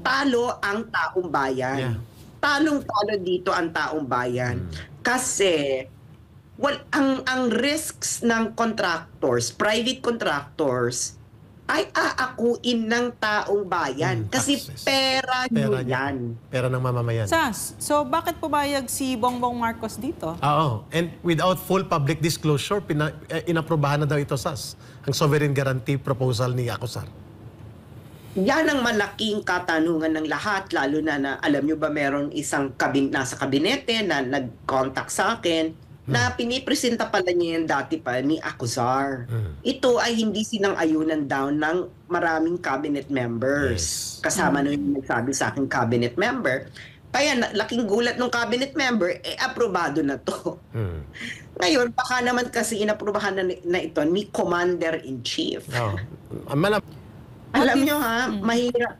talo ang taong bayan. Yeah. Talong-talo dito ang taong bayan. Kasi ang risks ng contractors, private contractors, ay aakuin ng taong bayan. Kasi Taxes. pera nyo niya. yan. Pera ng mamamayan. So bakit pumayag si Bongbong Marcos dito? Oo. And without full public disclosure, inaprobahan na daw ito, SAS. Ang sovereign guarantee proposal ni Acosar. Yan ang malaking katanungan ng lahat, lalo na alam nyo ba meron isang nasa kabinete na nag-contact sa akin na pinipresenta pala niya yan dati pa ni Acosar. Ito ay hindi sinang-ayunan daw ng maraming cabinet members. Yes. Kasama na yung nagsabi sa akin cabinet member. Kaya laking gulat ng cabinet member, aprobado na to. Ngayon, baka naman kasi inaprubahan na ito ni Commander-in-Chief. Oh. Alam nyo ha, mahirap